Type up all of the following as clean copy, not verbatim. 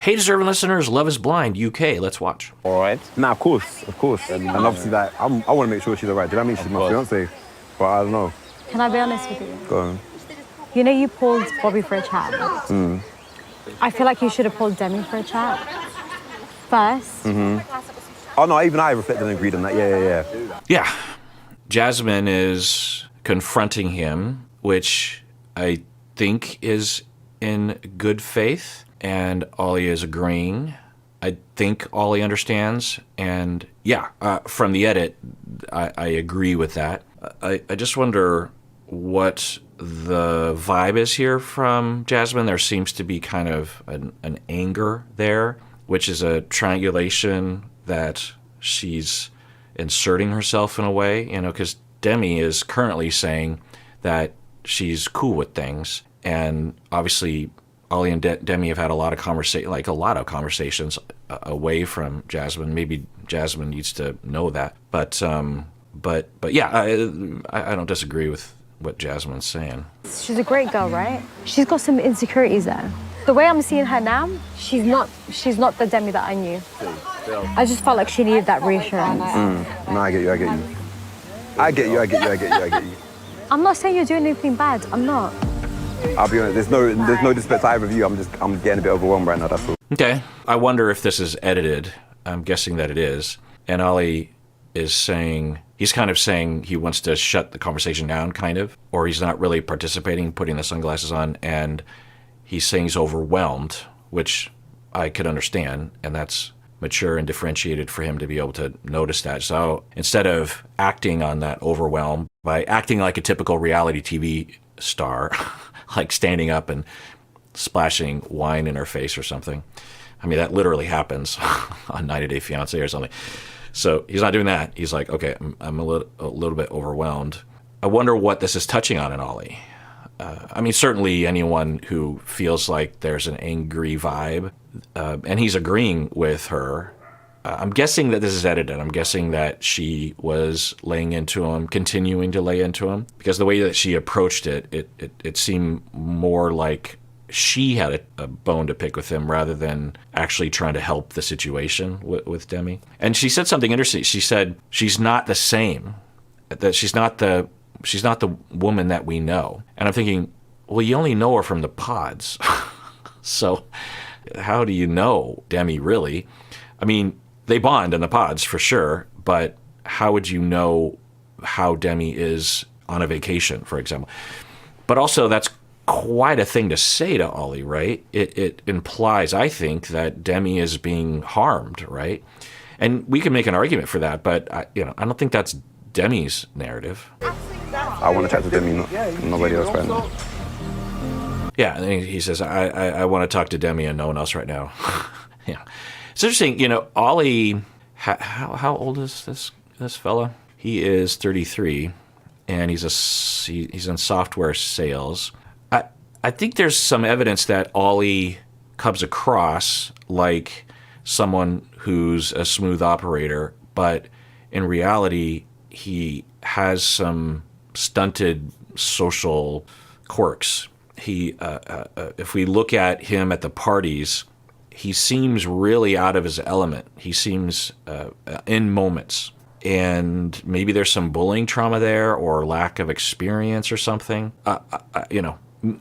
Hey, deserving listeners, Love is Blind, UK. Let's watch. All right. Nah, of course. And obviously, like, I want to make sure she's all right. Do you know what I mean? She's my fiance, but I don't know. Can I be honest with you? Go on. You know you pulled Bobby for a chat. I feel like you should have pulled Demi for a chat first. Oh, no, even I reflected and agreed on that. Yeah. Yeah. Jasmine is confronting him, which I think is in good faith, and Ollie is agreeing. I think Ollie understands, and yeah, from the edit, I agree with that. I just wonder what the vibe is here from Jasmine. There seems to be kind of an anger there, which is a triangulation that she's inserting herself in a way, because Demi is currently saying that she's cool with things, and obviously Ollie and Demi have had a lot of conversations away from Jasmine. Maybe Jasmine needs to know that, but yeah, I don't disagree with what Jasmine's saying. She's a great girl, right? She's got some insecurities there. The way I'm seeing her now, she's not the Demi that I knew. I just felt like she needed that reassurance. No, I get you. I'm not saying you're doing anything bad. I'm not. I'll be honest, there's no disrespect to either of you. I'm getting a bit overwhelmed right now, that's all. Okay. I wonder if this is edited. I'm guessing that it is. And Ollie is saying, he's kind of saying he wants to shut the conversation down, kind of, or he's not really participating, putting the sunglasses on, and he's saying he's overwhelmed, which I could understand, and that's mature and differentiated for him to be able to notice that. So instead of acting on that overwhelm by acting like a typical reality TV star, like standing up and splashing wine in her face or something. I mean, that literally happens on 90 Day Fiancé or something. So he's not doing that. He's like, okay, I'm a little bit overwhelmed. I wonder what this is touching on in Ollie. I mean, certainly anyone who feels like there's an angry vibe, and he's agreeing with her. I'm guessing that this is edited. I'm guessing that she was laying into him, continuing to lay into him, because the way that she approached it seemed more like she had a bone to pick with him rather than actually trying to help the situation with Demi. And she said something interesting. She said she's not the same, that she's not the woman that we know. And I'm thinking, well, you only know her from the pods. So how do you know Demi really? I mean, they bond in the pods for sure, but how would you know how Demi is on a vacation, for example? But also that's quite a thing to say to Ollie, right? It implies, I think, that Demi is being harmed, right? And we can make an argument for that, but I don't think that's Demi's narrative. I want to chat to Demi, nobody else right now. Yeah, and then he says, I want to talk to Demi and no one else right now. Yeah. It's interesting, Ollie, how old is this fella? He is 33, and he's in software sales. I think there's some evidence that Ollie comes across like someone who's a smooth operator, but in reality, he has some stunted social quirks. If we look at him at the parties, he seems really out of his element. He seems in moments. And maybe there's some bullying trauma there or lack of experience or something.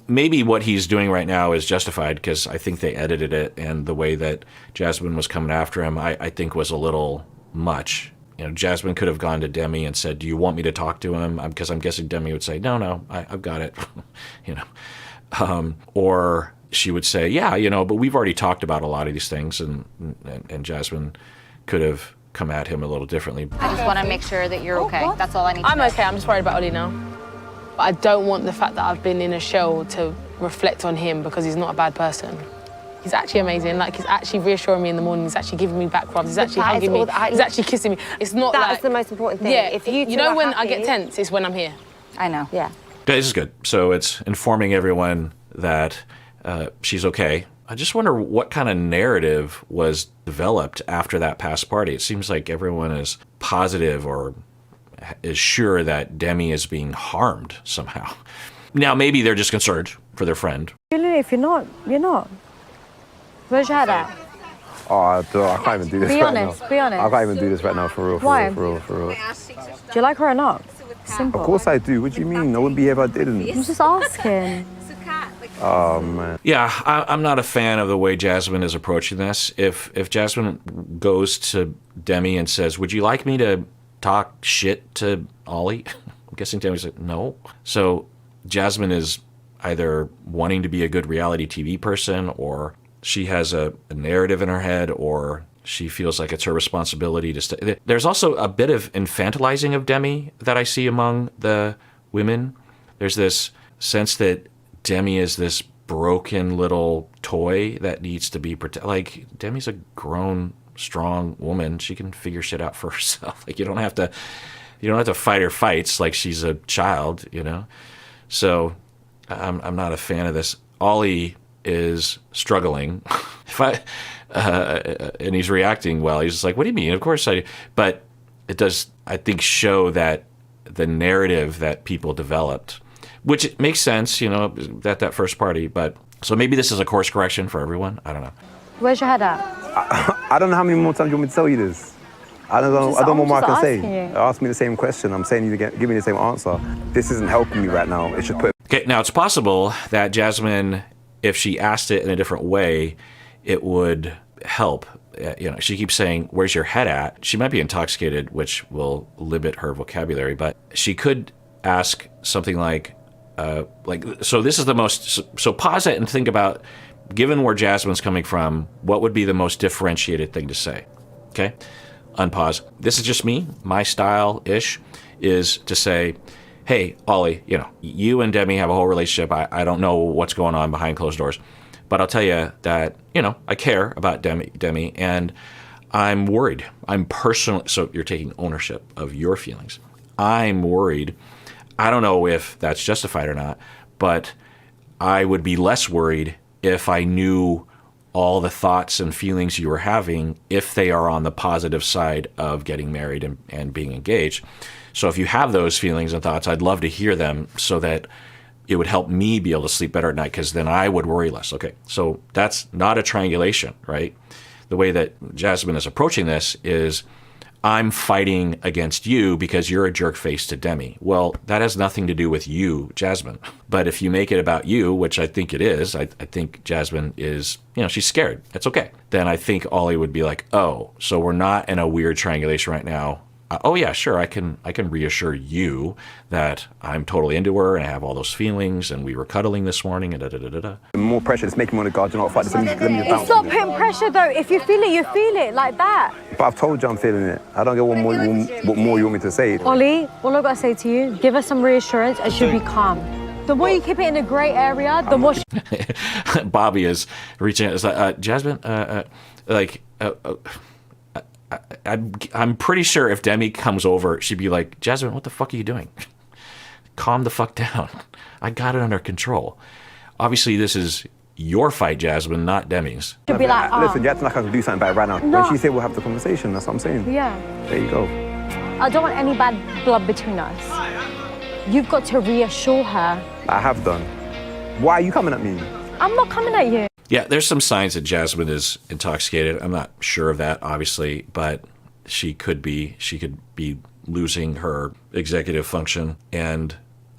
Maybe what he's doing right now is justified because I think they edited it, and the way that Jasmine was coming after him, I think was a little much. Jasmine could have gone to Demi and said, do you want me to talk to him? Because I'm guessing Demi would say, no, I've got it. Or she would say, yeah, but we've already talked about a lot of these things, and Jasmine could have come at him a little differently. I just want to make sure that you're okay. That's all I need to I'm know. okay. I'm just worried about Ollie now. But I don't want the fact that I've been in a show to reflect on him because he's not a bad person. He's actually amazing. Like, he's actually reassuring me in the morning. He's actually giving me back rubs. He's actually hugging me. He's actually kissing me. It's not That's the most important thing. Yeah, if you know when happy, I get tense, it's when I'm here. I know. Yeah. This is good. So it's informing everyone that she's okay. I just wonder what kind of narrative was developed after that past party. It seems like everyone is positive or is sure that Demi is being harmed somehow. Now, maybe they're just concerned for their friend. Really, if you're not, you're not. Where's your head at? Oh, I can't even do this Be right honest, now. be honest. I can't even do this right now, for real, for Why? real, for real, for real. Do you like her or not? Simple. Of course I do. What do you mean? I wouldn't be here if I didn't. I'm just asking. Oh, man. Yeah, I'm not a fan of the way Jasmine is approaching this. If Jasmine goes to Demi and says, "Would you like me to talk shit to Ollie?" I'm guessing Demi's like, no. So Jasmine is either wanting to be a good reality TV person, or she has a narrative in her head, or she feels like it's her responsibility to stay. There's also a bit of infantilizing of Demi that I see among the women. There's this sense that Demi is this broken little toy that needs to be protected. Like, Demi's a grown, strong woman. She can figure shit out for herself. Like, you don't have to fight her fights like she's a child, you know? So I'm not a fan of this. Ollie is struggling. And he's reacting well. He's just like, what do you mean? Of course I do. But it does, I think, show that the narrative that people developed, which it makes sense, you know, that first party. But so maybe this is a course correction for everyone. I don't know. Where's your head at? I don't know how many more times you want me to tell you this. I don't know what more I can say. Ask me the same question. I'm saying you give me the same answer. This isn't helping me right now. It should put. Okay, now it's possible that Jasmine, if she asked it in a different way, it would help. You know, she keeps saying, "Where's your head at?" She might be intoxicated, which will limit her vocabulary, but she could ask something like, so this is the most, so pause it and think about, given where Jasmine's coming from, what would be the most differentiated thing to say? Okay? Unpause. This is just me. My style-ish is to say, hey, Ollie, you know, you and Demi have a whole relationship. I don't know what's going on behind closed doors, but I'll tell you that, you know, I care about Demi, and I'm worried. I'm personally, so you're taking ownership of your feelings. I'm worried. I don't know if that's justified or not, but I would be less worried if I knew all the thoughts and feelings you were having, if they are on the positive side of getting married and being engaged. So if you have those feelings and thoughts, I'd love to hear them so that it would help me be able to sleep better at night, because then I would worry less. Okay, so that's not a triangulation, right? The way that Jasmine is approaching this is, I'm fighting against you because you're a jerk face to Demi. Well, that has nothing to do with you, Jasmine. But if you make it about you, which I think it is, I think Jasmine is, you know, she's scared. It's okay. Then I think Ollie would be like, oh, so we're not in a weird triangulation right now. Oh yeah, sure. I can reassure you that I'm totally into her and I have all those feelings, and we were cuddling this morning and da da da da da. More pressure. It's making me want to go. Do not fight this. Let me It's not putting pressure though. If you feel it, you feel it like that. But I've told you I'm feeling it. I don't get what more you want me to say. Ollie, all I've got to say to you, give her some reassurance and she'll be calm. The more you keep it in a grey area, the more. Bobby is reaching out. It's like, Jasmine, I'm pretty sure if Demi comes over, she'd be like, Jasmine, what the fuck are you doing? Calm the fuck down. I got it under control. Obviously, this is your fight, Jasmine, not Demi's. She'll be like, Listen, you have to like I can do something about it right now. No. When she said we'll have the conversation, that's what I'm saying. Yeah. There you go. I don't want any bad blood between us. You've got to reassure her. I have done. Why are you coming at me? I'm not coming at you. Yeah, there's some signs that Jasmine is intoxicated. I'm not sure of that, obviously, but she could be losing her executive function. And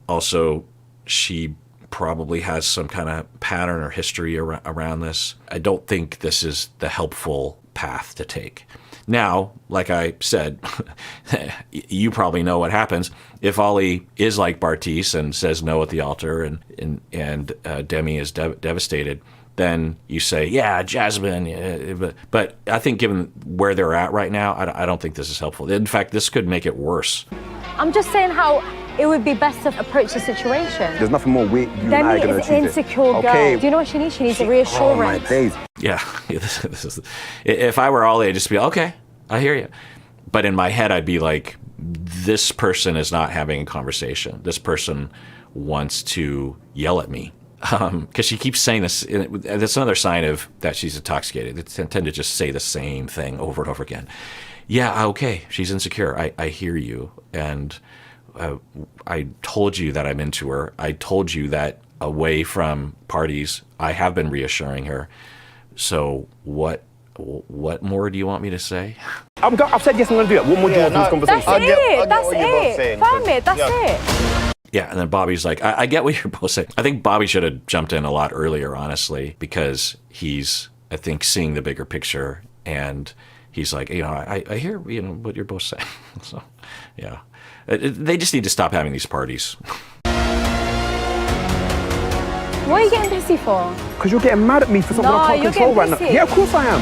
also, she probably has some kind of pattern or history around this. I don't think this is the helpful path to take. Now, like I said, you probably know what happens if Ollie is like Bartice and says no at the altar, and Demi is devastated. Then you say, yeah, Jasmine. But I think given where they're at right now, I don't think this is helpful. In fact, this could make it worse. I'm just saying how it would be best to approach the situation. There's nothing more you and I are Demi going is to an achieve. insecure girl. Okay. Do you know what she needs? She needs a Oh reassurance. my days. Yeah, this is. If I were Ollie, I'd just be okay. I hear you. But in my head, I'd be like, this person is not having a conversation. This person wants to yell at me. Because she keeps saying this. That's another sign of that she's intoxicated. They tend to just say the same thing over and over again. Yeah, okay, she's insecure. I hear you. And I told you that I'm into her. I told you that away from parties, I have been reassuring her. So what more do you want me to say? I've said yes, I'm going to do it. What more do you want from this conversation? That's it. Firm it. That's it. Yeah, and then Bobby's like, I get what you're both saying. I think Bobby should have jumped in a lot earlier, honestly, because he's, I think, seeing the bigger picture, and he's like, I hear, what you're both saying. So, yeah. They just need to stop having these parties. What are you getting pissy for? Because you're getting mad at me for something I can't control right now. Yeah, of course I am.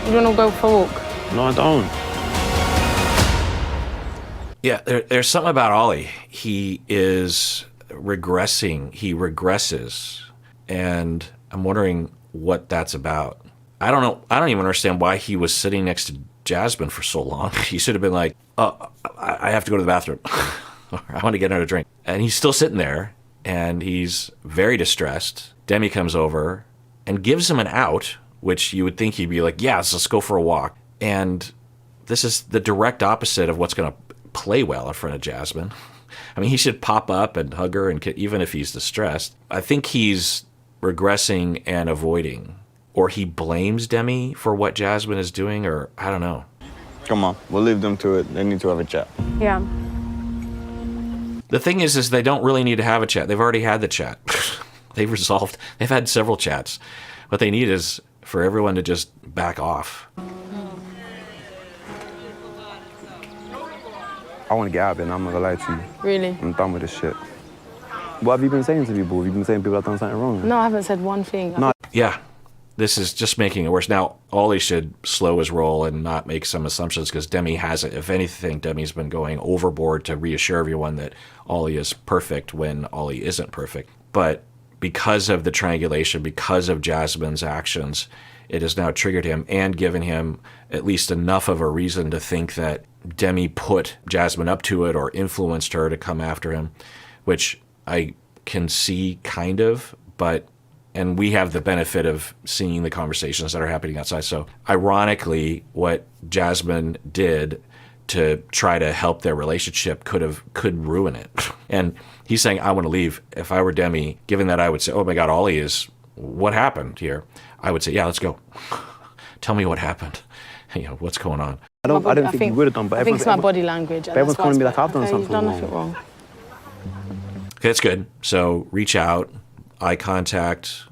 You want to go for a walk? No, I don't. Yeah, there's something about Ollie. He is regressing. He regresses. And I'm wondering what that's about. I don't know. I don't even understand why he was sitting next to Jasmine for so long. He should have been like, oh, I have to go to the bathroom. I want to get another drink. And he's still sitting there, and he's very distressed. Demi comes over and gives him an out, which you would think he'd be like, yeah, let's go for a walk. And this is the direct opposite of what's going to play well in front of Jasmine. I mean, he should pop up and hug her, and even if he's distressed. I think he's regressing and avoiding. Or he blames Demi for what Jasmine is doing, or I don't know. Come on, we'll leave them to it. They need to have a chat. Yeah. The thing is they don't really need to have a chat. They've already had the chat. They've had several chats. What they need is for everyone to just back off. I want to get out of it, and I'm not going to lie to you. Really? I'm done with this shit. What have you been saying to people? Have you been saying people have done something wrong? No, I haven't said one thing. No. Yeah. This is just making it worse. Now, Ollie should slow his roll and not make some assumptions, because Demi hasn't. If anything, Demi's been going overboard to reassure everyone that Ollie is perfect when Ollie isn't perfect. But because of the triangulation, because of Jasmine's actions, it has now triggered him and given him at least enough of a reason to think that Demi put Jasmine up to it or influenced her to come after him, which I can see kind of, but... And we have the benefit of seeing the conversations that are happening outside. So ironically, what Jasmine did to try to help their relationship could ruin it. And he's saying, I want to leave. If I were Demi, given that I would say, oh my God, Ollie what happened here? I would say, yeah, let's go. Tell me what happened. What's going on? I don't think you would have done, but I think it's my body language. Everyone's calling me like I've done something You've done wrong. nothing wrong. Okay, that's good. So reach out. Eye contact,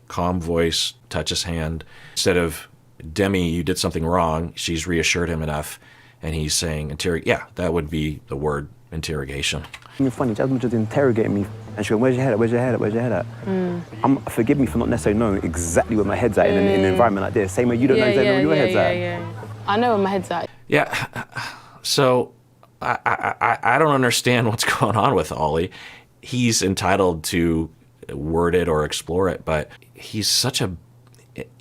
calm voice, touch his hand. Instead of, Demi, you did something wrong, she's reassured him enough, and he's saying, yeah, that would be the word, interrogation. It's funny, Jasmine just interrogating me, and she went, where's your head at, where's your head at, where's your head at? Forgive me for not necessarily knowing exactly where my head's at in an environment like this. Same way you don't know exactly where your head's at. Yeah. I know where my head's at. Yeah, so I don't understand what's going on with Ollie. He's entitled to word it or explore it, but he's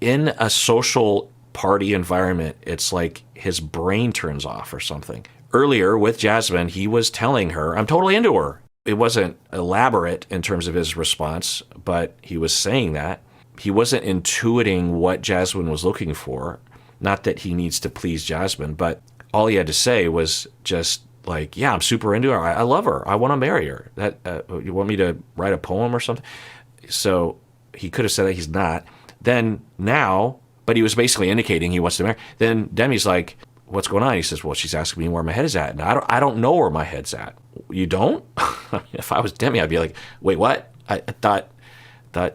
in a social party environment, it's like his brain turns off or something. Earlier with Jasmine, he was telling her, I'm totally into her. It wasn't elaborate in terms of his response, but he was saying that. He wasn't intuiting what Jasmine was looking for. Not that he needs to please Jasmine, but all he had to say was just like, yeah, I'm super into her. I love her. I want to marry her. You want me to write a poem or something? So he could have said that. He's not. Then now, but he was basically indicating he wants to marry. Then Demi's like, what's going on? He says, well, she's asking me where my head is at. And I don't know where my head's at. You don't? If I was Demi, I'd be like, wait, what? I thought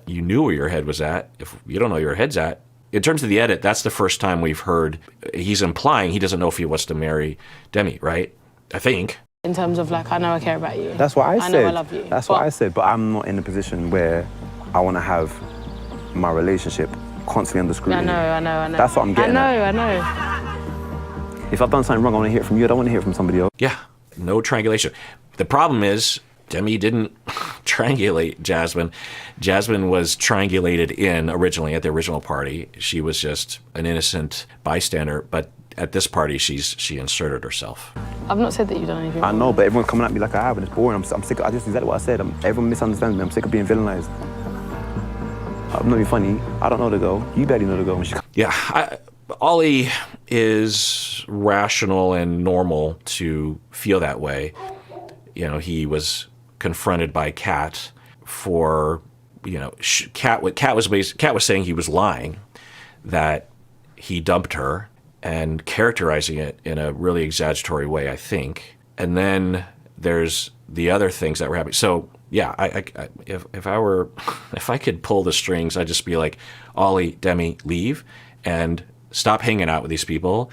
you knew where your head was at. If you don't know where your head's at. In terms of the edit, that's the first time we've heard he's implying he doesn't know if he wants to marry Demi, right? I think. In terms of like, I know I care about you. That's what I said. I know I love you. That's what I said, but I'm not in a position where I want to have my relationship constantly under scrutiny. I know. That's what I'm getting I know. If I've done something wrong, I want to hear it from you. I don't want to hear it from somebody else. Yeah, no triangulation. The problem is Demi didn't triangulate Jasmine. Jasmine was triangulated in originally at the original party. She was just an innocent bystander, but at this party, she inserted herself. I've not said that you've done anything I wrong. know, but everyone's coming at me like I have, and it's boring. I'm sick. I just exactly what I said. Everyone misunderstands me. I'm sick of being villainized. I'm not being funny. I don't know the girl. You barely know the girl. Yeah, Ollie is rational and normal to feel that way. He was confronted by Kat for Kat was saying he was lying, that he dumped her, and characterizing it in a really exaggeratory way, I think. And then there's the other things that were happening. So yeah, if I could pull the strings, I'd just be like, Ollie, Demi, leave and stop hanging out with these people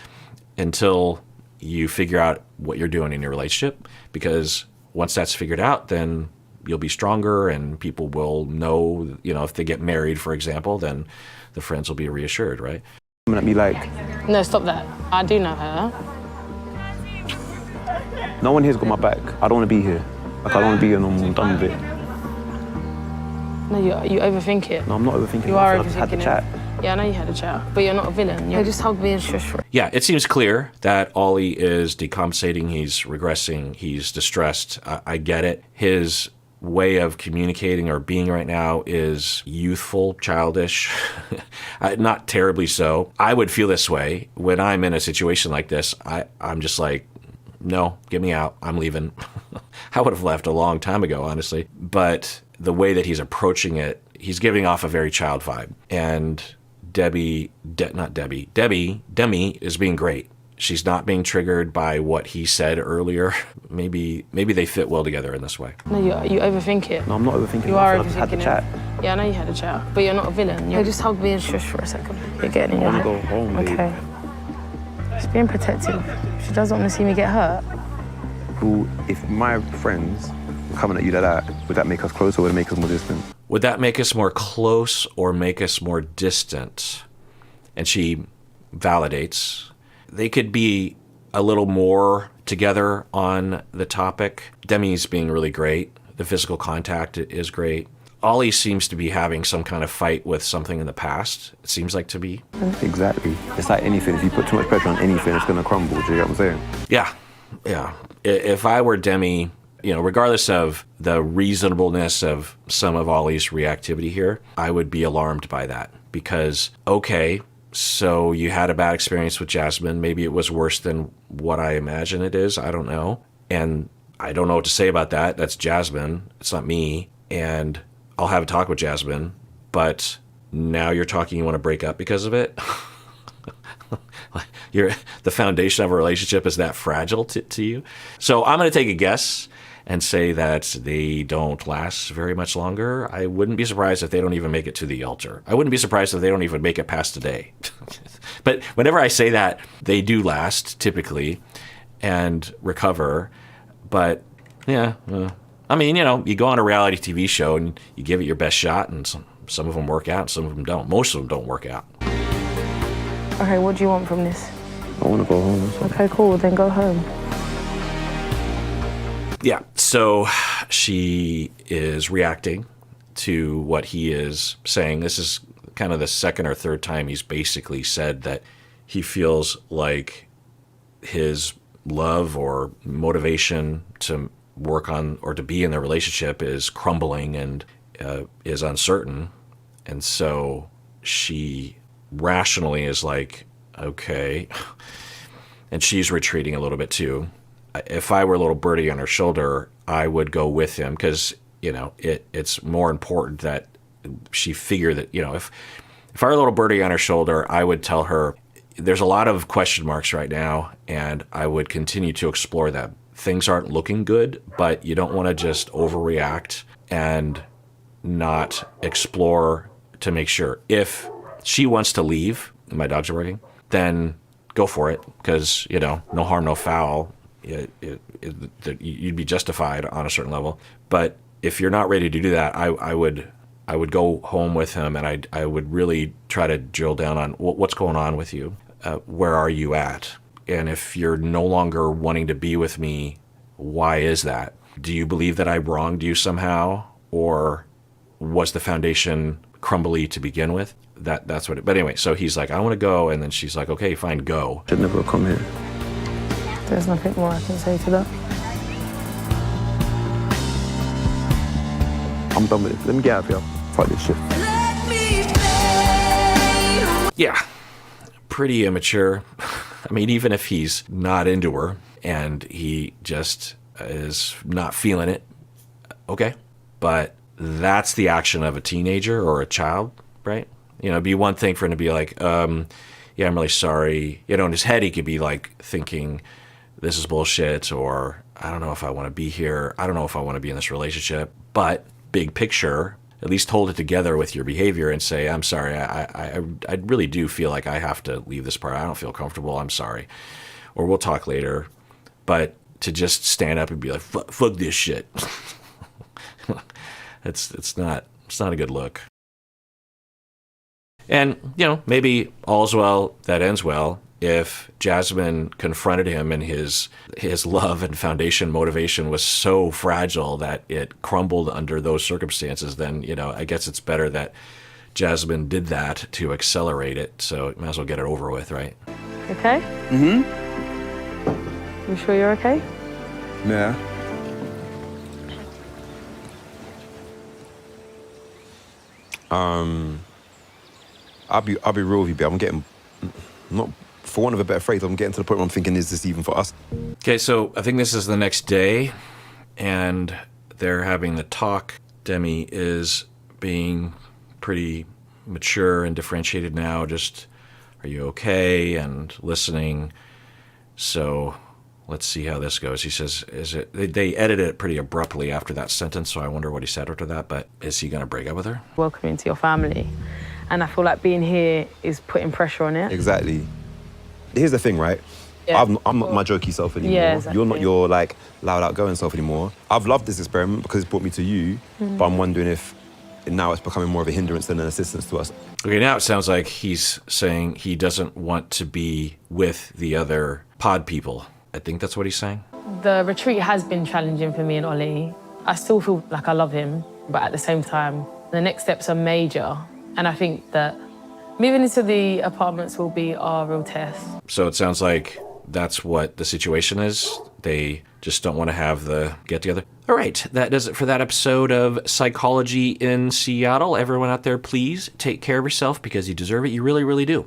until you figure out what you're doing in your relationship. Because once that's figured out, then you'll be stronger and people will know, if they get married, for example, then the friends will be reassured, right? I'm gonna be like, No, stop that. I do know her. no one here's got my back. I don't want to be here. Like, I don't want to be here no more. I'm done with it. No, you overthink it. No, I'm not overthinking it. You are I just had the overthinking chat. it. Yeah, I know you had a chat, but you're not a villain. You just hugged me and shush for it. Yeah, it seems clear that Ollie is decompensating, he's regressing, he's distressed. I get it. His way of communicating or being right now is youthful, childish, not terribly so. I would feel this way when I'm in a situation like this. I'm just like, no, get me out. I'm leaving. I would have left a long time ago, honestly. But the way that he's approaching it, he's giving off a very child vibe. And Demi is being great. She's not being triggered by what he said earlier. Maybe they fit well together in this way. No, you overthink it. No, I'm not overthinking You it. are I just had the overthinking chat. it. Yeah, I know you had a chat, but you're not a villain. You just hugged me and shush for a second. You're getting in I your want to head. go home, babe. Okay. She's being protective. She doesn't want to see me get hurt. Who, if my friends were coming at you like that, would that make us closer or would it make us more distant? Would that make us more close or make us more distant? And she validates. They could be a little more together on the topic. Demi's being really great. The physical contact is great. Ollie seems to be having some kind of fight with something in the past, it seems like to be. Exactly. It's like anything. If you put too much pressure on anything, it's going to crumble. Do you get what I'm saying? Yeah. If I were Demi, regardless of the reasonableness of some of Ollie's reactivity here, I would be alarmed by that. Because, okay, so you had a bad experience with Jasmine. Maybe it was worse than what I imagine it is. I don't know. And I don't know what to say about that. That's Jasmine. It's not me. And I'll have a talk with Jasmine. But now you're talking you want to break up because of it? The foundation of a relationship is that fragile to you? So I'm going to take a guess and say that they don't last very much longer. I wouldn't be surprised if they don't even make it to the altar. I wouldn't be surprised if they don't even make it past today. But whenever I say that, they do last, typically, and recover. But, yeah, I mean, you go on a reality TV show and you give it your best shot, and some of them work out, some of them don't. Most of them don't work out. Okay, what do you want from this? I want to go home. Okay, cool, then go home. Yeah, so she is reacting to what he is saying. This is kind of the second or third time he's basically said that he feels like his love or motivation to work on or to be in the relationship is crumbling and is uncertain. And so she rationally is like, okay. And she's retreating a little bit too. If I were a little birdie on her shoulder, I would go with him because, it's more important that she figure that, if I were a little birdie on her shoulder, I would tell her there's a lot of question marks right now, and I would continue to explore them. Things aren't looking good, but you don't want to just overreact and not explore to make sure. If she wants to leave, my dogs are barking, then go for it because, no harm, no foul. You'd be justified on a certain level. But if you're not ready to do that, I would go home with him, and I would really try to drill down on what's going on with you. Where are you at? And if you're no longer wanting to be with me, why is that? Do you believe that I wronged you somehow? Or was the foundation crumbly to begin with? That's what it, but anyway, so he's like, I want to go. And then she's like, okay, fine, go. Should never come here. There's nothing more I can say to that. I'm done with it. Let me get out of here. Fuck this shit. Yeah, pretty immature. I mean, even if he's not into her and he just is not feeling it, okay. But that's the action of a teenager or a child, right? You know, it'd be one thing for him to be like, yeah, I'm really sorry. You know, in his head, he could be like thinking, this is bullshit, or I don't know if I want to be here. I don't know if I want to be in this relationship. But big picture, at least hold it together with your behavior and say, I'm sorry. I really do feel like I have to leave this part. I don't feel comfortable. I'm sorry. Or we'll talk later. But to just stand up and be like, fuck this shit. It's not a good look. And, you know, maybe all's well that ends well. If Jasmine confronted him and his love and foundation motivation was so fragile that it crumbled under those circumstances, then, you know, I guess it's better that Jasmine did that to accelerate it. So you might as well get it over with, right? Okay? Mm-hmm. You sure you're okay? Yeah. I'll be real with you, babe. I'm getting, not for want of a better phrase, I'm getting to the point where I'm thinking, is this even for us? Okay, so I think this is the next day, and they're having the talk. Demi is being pretty mature and differentiated now, just, are you okay? And listening. So let's see how this goes. He says, they edited it pretty abruptly after that sentence, so I wonder what he said after that, but is he going to break up with her? Welcome into your family. And I feel like being here is putting pressure on it. Exactly. Here's the thing, right? Yeah. I'm not my jokey self anymore. Yeah, exactly. You're not your, like, loud, outgoing self anymore. I've loved this experiment because it's brought me to you, but I'm wondering if now it's becoming more of a hindrance than an assistance to us. Okay, now it sounds like he's saying he doesn't want to be with the other pod people. I think that's what he's saying. The retreat has been challenging for me and Ollie. I still feel like I love him, but at the same time, the next steps are major. And I think that moving into the apartments will be our real test. So it sounds like that's what the situation is. They just don't want to have the get-together. All right, that does it for that episode of Psychology in Seattle. Everyone out there, please take care of yourself because you deserve it. You really, really do.